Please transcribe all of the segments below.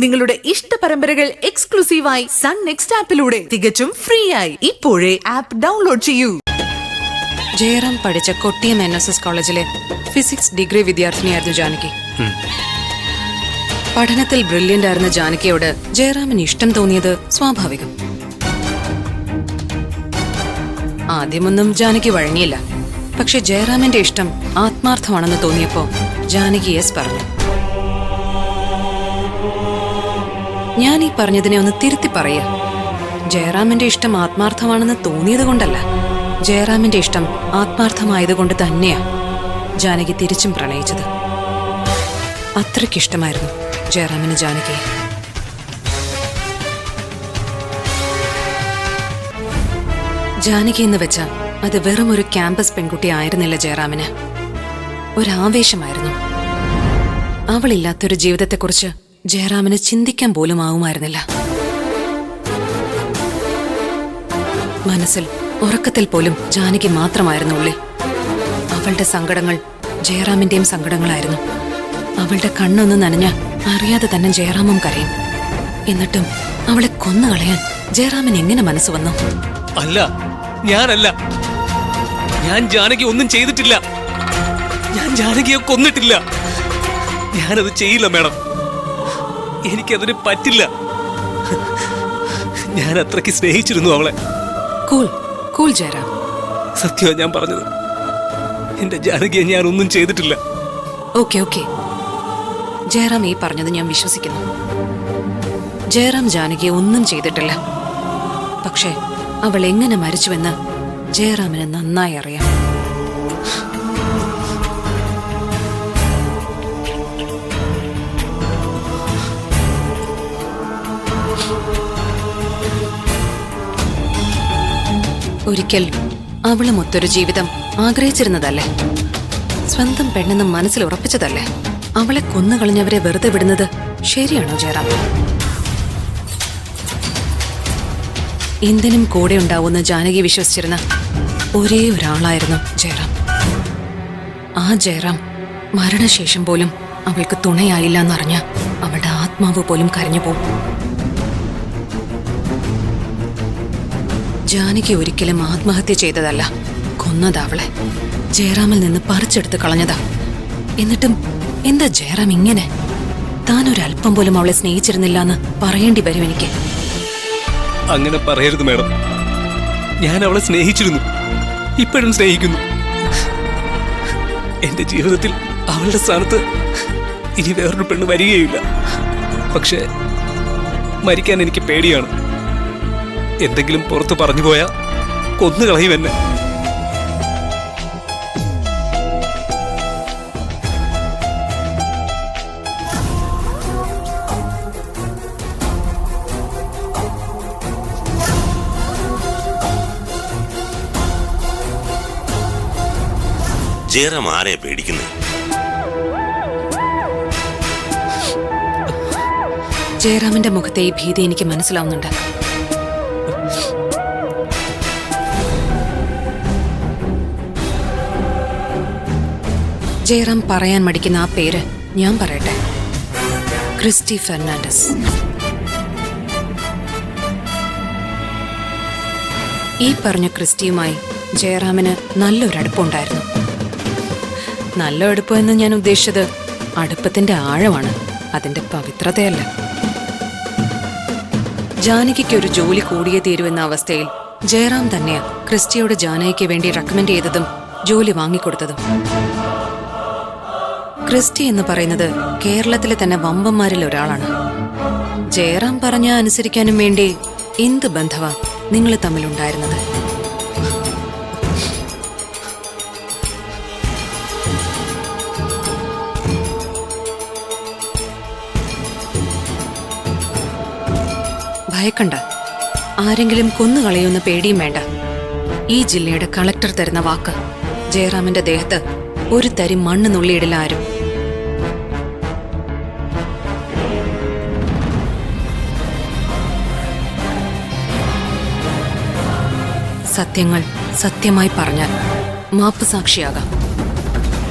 നിങ്ങളുടെ ഇഷ്ട പരമ്പരകൾ എക്സ്ക്ലൂസീവായി സൺ നെക്സ്റ്റ് ആപ്പിലൂടെ തികച്ചും ഫ്രീ ആയി ഇപ്പോഴേ ആപ്പ് ഡൗൺലോഡ് ചെയ്യൂ. ജയറാം പഠിച്ച കൊട്ടിയം NSS കോളേജിലെ ഫിസിക്സ് ഡിഗ്രി വിദ്യാർത്ഥിനിയായിരുന്നു ജാനകി. പഠനത്തിൽ ബ്രില്യന്റ് ആയിരുന്ന ജാനകിയോട് ജയറാമിന് ഇഷ്ടം തോന്നിയത് സ്വാഭാവികം. ആദ്യമൊന്നും ജാനകി വഴങ്ങിയില്ല. പക്ഷെ ജയറാമിന്റെ ഇഷ്ടം ആത്മാർത്ഥമാണെന്ന് തോന്നിയപ്പോ ജാനകി യെസ് പറഞ്ഞു. ഞാൻ ഈ പറഞ്ഞതിനെ ഒന്ന് തിരുത്തി പറയാ. ജയറാമിന്റെ ഇഷ്ടം ആത്മാർത്ഥമാണെന്ന് തോന്നിയത് കൊണ്ടല്ല, ജയറാമിന്റെ ഇഷ്ടം ആത്മാർത്ഥമായതുകൊണ്ട് തന്നെയാ ജാനകി തിരിച്ചും പ്രണയിച്ചത്. അത്രയ്ക്കിഷ്ടമായിരുന്നു ജയറാമിന് ജാനകിയെ. ജാനകി എന്ന് വെച്ച അത് വെറും ഒരു ക്യാമ്പസ് പെൺകുട്ടി ആയിരുന്നില്ല ജയറാമിന്. ഒരാവേശമായിരുന്നു. അവളില്ലാത്തൊരു ജീവിതത്തെക്കുറിച്ച് ജയറാമിന് ചിന്തിക്കാൻ പോലും ആവുമായിരുന്നില്ല. മനസ്സിൽ ഉറക്കത്തിൽ പോലും ജാനകി മാത്രമായിരുന്നു ഉള്ളിൽ. അവളുടെ സങ്കടങ്ങൾ ജയറാമിന്റെയും സങ്കടങ്ങളായിരുന്നു. അവളുടെ കണ്ണൊന്ന് നനഞ്ഞ അറിയാതെ തന്നെ ജയറാമും കരയും. എന്നിട്ടും അവളെ കൊന്നുകളയാൻ ജയറാമിന് എങ്ങനെ മനസ്സ് വന്നു? അല്ല, ഞാനല്ല. ഞാൻ ജാനകി ഒന്നും ചെയ്തിട്ടില്ല. ഞാൻ ജാനകിയെ കൊന്നിട്ടില്ല. ഞാനത് ചെയ്യില്ല മേഡം. എനിക്കതിന് പറ്റില്ല. ഞാൻ അത്രയ്ക്ക് സ്നേഹിച്ചിരുന്നു അവളെ. Cool cool Jayaram. സത്യമാണ് ഞാൻ പറഞ്ഞത്. എന്റെ ജാനകിയെ ഞാൻ ഒന്നും ചെയ്തിട്ടില്ല. ഓക്കെ ഓക്കെ, ജയറാം ഈ പറഞ്ഞത് ഞാൻ വിശ്വസിക്കുന്നു. ജയറാം ജാനകിയെ ഒന്നും ചെയ്തിട്ടില്ല. പക്ഷേ അവൾ എങ്ങനെ മരിച്ചുവെന്ന് ജയറാമിന് നന്നായി അറിയാം. ഒരിക്കൽ അവളും ഒത്തൊരു ജീവിതം ആഗ്രഹിച്ചിരുന്നതല്ലേ? സ്വന്തം പെണ്ണെന്ന് മനസ്സിൽ ഉറപ്പിച്ചതല്ലേ? അവളെ കൊന്നുകളഞ്ഞവരെ വെറുതെ വിടുന്നത് ശരിയാണോ ജയറാം? എന്തിനും കൂടെ ഉണ്ടാവുമെന്ന് ജാനകി വിശ്വസിച്ചിരുന്ന ഒരേ ഒരാളായിരുന്നു ജയറാം. ആ ജയറാം മരണശേഷം പോലും അവൾക്ക് തുണയായില്ല എന്നറിഞ്ഞ അവളുടെ ആത്മാവ് പോലും കരഞ്ഞുപോകും. ജാനകി ഒരിക്കലും ആത്മഹത്യ ചെയ്തതല്ല, കൊന്നതാ അവളെ. ജയറാമിൽ നിന്ന് പറിച്ചെടുത്ത് കളഞ്ഞതാ. എന്നിട്ടും എന്താ ജയറാം ഇങ്ങനെ? താൻ ഒരല്പം പോലും അവളെ സ്നേഹിച്ചിരുന്നില്ല എന്ന് പറയേണ്ടി വരും എനിക്ക്. അങ്ങനെ പറയരുത് മേഡം. ഞാൻ അവളെ സ്നേഹിച്ചിരുന്നു, ഇപ്പോഴും സ്നേഹിക്കുന്നു. എന്റെ ജീവിതത്തിൽ അവളുടെ സ്ഥാനത്ത് ഇനി വേറൊരു പെണ്ണ് വരികയില്ല. പക്ഷെ മരിക്കാൻ എനിക്ക് പേടിയാണ്. എന്തെങ്കിലും പുറത്ത് പറഞ്ഞു പോയാ കൊന്നുകളയും എന്നെ. ജയറാം ആരെയാ പേടിക്കുന്നത്? ജയറാമിന്റെ മുഖത്തെ ഈ ഭീതി എനിക്ക് മനസ്സിലാവുന്നുണ്ട്. ജയറാം പറയാൻ മടിക്കുന്ന ആ പേര് ഞാൻ പറയട്ടെ. Christy Fernandez. ഈ പറഞ്ഞ ക്രിസ്റ്റിയുമായി ജയറാമിന് നല്ലൊരടുപ്പമുണ്ടായിരുന്നു. നല്ല അടുപ്പം എന്ന് ഞാൻ ഉദ്ദേശിച്ചത് അടുപ്പത്തിന്റെ ആഴമാണ്, അതിന്റെ പവിത്രതയല്ല. ജാനകിക്ക് ഒരു ജോലി കൂടിയേ തീരുവെന്ന അവസ്ഥയിൽ ജയറാം തന്നെയാ ക്രിസ്റ്റിയോട് ജാനകിക്ക് വേണ്ടി റെക്കമെൻഡ് ചെയ്തതും ജോലി വാങ്ങിക്കൊടുത്തതും. ക്രിസ്റ്റി എന്ന് പറയുന്നത് കേരളത്തിലെ തന്നെ വമ്പന്മാരിൽ ഒരാളാണ്. ജയറാം പറഞ്ഞ അനുസരിക്കാനും വേണ്ടി എന്ത് ബന്ധവാ നിങ്ങൾ തമ്മിലുണ്ടായിരുന്നത്? ഭയക്കണ്ട, ആരെങ്കിലും കൊന്നുകളയുന്ന പേടിയും വേണ്ട. ഈ ജില്ലയുടെ കളക്ടർ തരുന്ന വാക്ക്, ജയറാമിന്റെ ദേഹത്ത് ഒരു തരി മണ്ണ് നുള്ളിയിടില്ല ആരും. സത്യങ്ങൾ സത്യമായി പറഞ്ഞാൽ മാപ്പ് സാക്ഷിയാകാം.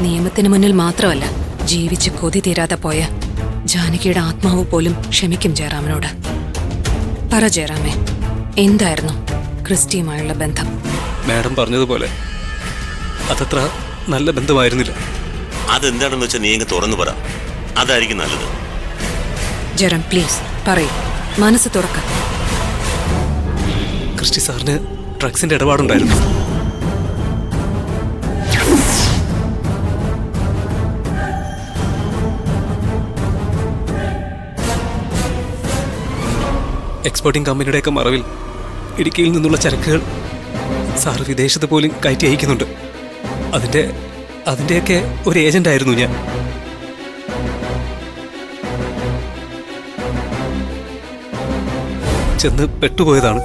നിയമത്തിന് മുന്നിൽ മാത്രമല്ല, ജീവിച്ച് കൊതി തീരാതെ പോയ ജാനകിയുടെ ആത്മാവ് പോലും ക്ഷമിക്കും ജയറാമിനോട്. പറ ജയറാമേ, എന്തായിരുന്നു ക്രിസ്റ്റിയുമായുള്ള ബന്ധം? മാഡം പറഞ്ഞതുപോലെ അതത്ര നല്ല ബന്ധമായിരുന്നില്ല. അതെന്താണെന്ന് വെച്ചാൽ നീ അങ്ങ് തുറന്നു പറ, അതായിരിക്കും നല്ലത്. ജയറാം പ്ലീസ് പറയൂ, മനസ്സ് തുറക്ക. ക്രിസ്റ്റി സാറിന് ഡ്രഗ്സിന്റെ ഇടപാടുണ്ടായിരുന്നു. എക്സ്പോർട്ടിംഗ് കമ്പനിയുടെയൊക്കെ മറവിൽ ഇടുക്കിയിൽ നിന്നുള്ള ചരക്കുകൾ സാർ വിദേശത്ത് പോലും കയറ്റി അയക്കുന്നുണ്ട്. അതിൻ്റെയൊക്കെ ഒരു ഏജന്റായിരുന്നു ഞാൻ. ചെന്ന് പെട്ടുപോയതാണ്.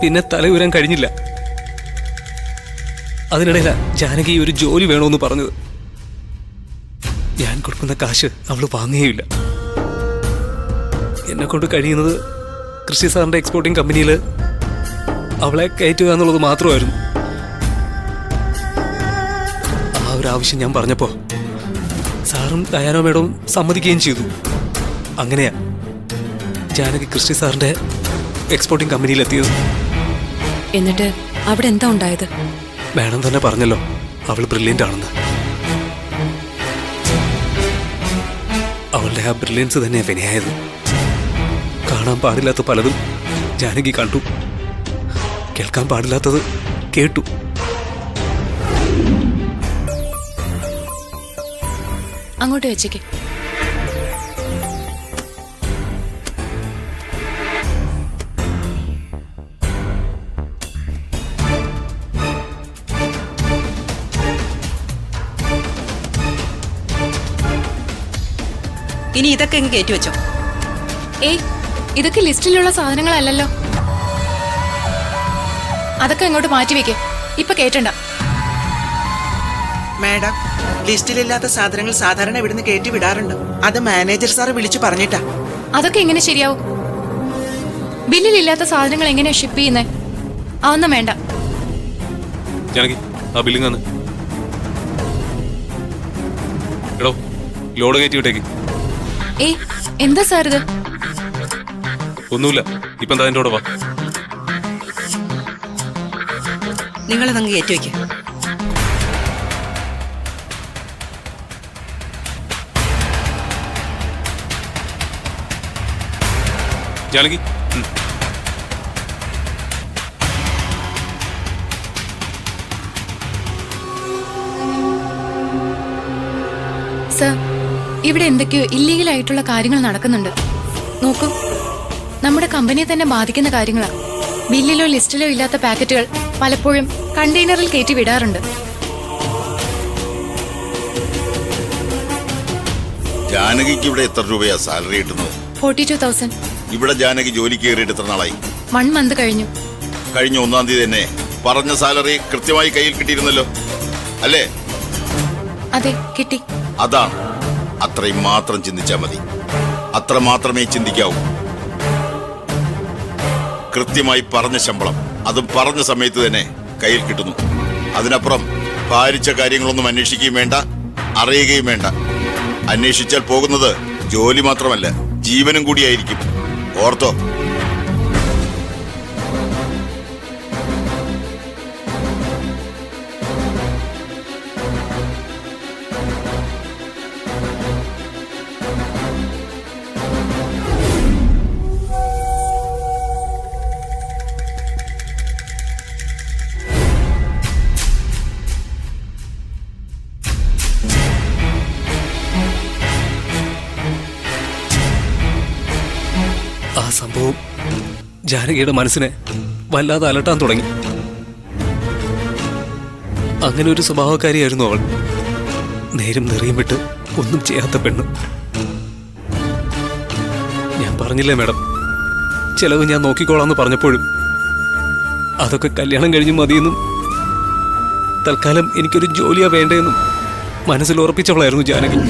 പിന്നെ തലയുരാൻ കഴിഞ്ഞില്ല. അതിനിടയില ജാനകി ഒരു ജോലി വേണമെന്ന് പറഞ്ഞത്. ഞാൻ കൊടുക്കുന്ന കാശ് അവൾ വാങ്ങുകയില്ല. എന്നെ കൊണ്ട് കഴിയുന്നത് കൃഷി സാറിന്റെ എക്സ്പോർട്ടിംഗ് കമ്പനിയിൽ അവളെ കയറ്റുക എന്നുള്ളത് മാത്രമായിരുന്നു. ആ ഒരു ആവശ്യം ഞാൻ പറഞ്ഞപ്പോ സാറും ഡയാനോ മേഡവും സമ്മതിക്കുകയും ചെയ്തു. അങ്ങനെയാ ജാനകി കൃഷി സാറിന്റെ എക്സ്പോർട്ടിംഗ് കമ്പനിയിലെത്തിയത്. എന്നിട്ട് അവിടെ എന്താ ഉണ്ടായത്? മാഡം തന്നെ പറഞ്ഞല്ലോ അവൾ ബ്രില്യൻ്റ് ആണെന്ന്. അവളുടെ ആ ബ്രില്യൻസ് തന്നെ വിനയായത്. കാണാൻ പാടില്ലാത്ത പലതും ജാനകി കണ്ടു, കേൾക്കാൻ പാടില്ലാത്തത് കേട്ടു. അങ്ങോട്ട് വെച്ചേക്ക്. ഇനി ഇതൊക്കെ അങ്ങ് കയറ്റി വെച്ചോ. ഏയ്, ഇതൊക്കെ ലിസ്റ്റിലുള്ള സാധനങ്ങളല്ലല്ലോ. അതൊക്കെ അങ്ങോട്ട് മാറ്റി വെക്കേ, ഇപ്പൊ കേട്ടണ്ട. മാഡം, ലിസ്റ്റിലില്ലാത്ത സാധനങ്ങൾ സാധാരണ ഇവിടുന്ന് കയറ്റി വിടാറുണ്ട്. അത് മാനേജർ സാറ് വിളിച്ചു പറഞ്ഞിട്ടാ. അതൊക്കെ എങ്ങനെ ശരിയാവും? ബില്ലിലില്ലാത്ത സാധനങ്ങൾ എങ്ങനെയാ ഷിപ്പ് ചെയ്യുന്നേ? അതൊന്നും വേണ്ട. ജാനകി, ആ ബില്ലിംഗ് ആണ്. എടോ, ലോഡ് കയറ്റി വിട്ടേക്ക്. ഏയ്, എന്താ സാർ ഇത്? ഒന്നുമില്ല, ഇപ്പം എന്താ എൻ്റെ കൂടെ വാ. നിങ്ങളതങ്ങ് കയറ്റി വെക്ക്. ജാനകി, സർ, ഇവിടെ എന്തൊക്കെയോ ഇല്ലീഗൽ ആയിട്ടുള്ള കാര്യങ്ങൾ നടക്കുന്നുണ്ട്. നോക്കൂ, നമ്മുടെ കമ്പനിയെ തന്നെ ബാധിക്കുന്ന കാര്യങ്ങളാ. ബില്ലിലോ ലിസ്റ്റിലോ ഇല്ലാത്ത പാക്കറ്റുകൾ പലപ്പോഴും കണ്ടെയ്നറിൽ കയറ്റി വിടാറുണ്ട്. ജാനകിക്ക് ഇവിടെ എത്ര രൂപയാ സാലറി കിട്ടുന്നത്? 42,000. ഇവിടെ ജാനകി ജോലിക്ക് കയറിയിട്ട് എത്ര നാളായി? 1 മന്ത് കഴിഞ്ഞു. കഴിഞ്ഞ 1-ാം തീയതി തന്നെ പറഞ്ഞ സാലറി കൃത്യമായി കയ്യിൽ കിട്ടിയിരുന്നല്ലോ, അല്ലേ? അതെ, കിട്ടി. അതാണ്, അത്രയും മാത്രം ചിന്തിച്ചാൽ മതി. അത്ര മാത്രമേ ചിന്തിക്കാവൂ. കൃത്യമായി പറഞ്ഞ ശമ്പളം, അതും പറഞ്ഞ സമയത്ത് തന്നെ കയ്യിൽ കിട്ടുന്നു. അതിനപ്പുറം ഭാരിച്ച കാര്യങ്ങളൊന്നും അന്വേഷിക്കുകയും വേണ്ട, അറിയുകയും വേണ്ട. അന്വേഷിച്ചാൽ പോകുന്നത് ജോലി മാത്രമല്ല, ജീവനും കൂടിയായിരിക്കും. ഓർത്തോ? ആ സംഭവം ജാനകിയുടെ മനസ്സിനെ വല്ലാതെ അലട്ടാൻ തുടങ്ങി. അങ്ങനെ ഒരു സ്വഭാവക്കാരിയായിരുന്നു അവൾ. നേരും നെറിയും വിട്ട് ഒന്നും ചെയ്യാത്ത പെണ്ണ്. ഞാൻ പറഞ്ഞില്ലേ മാഡം, ചെലവ് ഞാൻ നോക്കിക്കോളാന്ന് പറഞ്ഞപ്പോഴും അതൊക്കെ കല്യാണം കഴിഞ്ഞ് മതിയെന്നും തൽക്കാലം എനിക്കൊരു ജോലിയാ വേണ്ടതെന്നും മനസ്സിൽ ഉറപ്പിച്ചവളായിരുന്നു ജാനകി.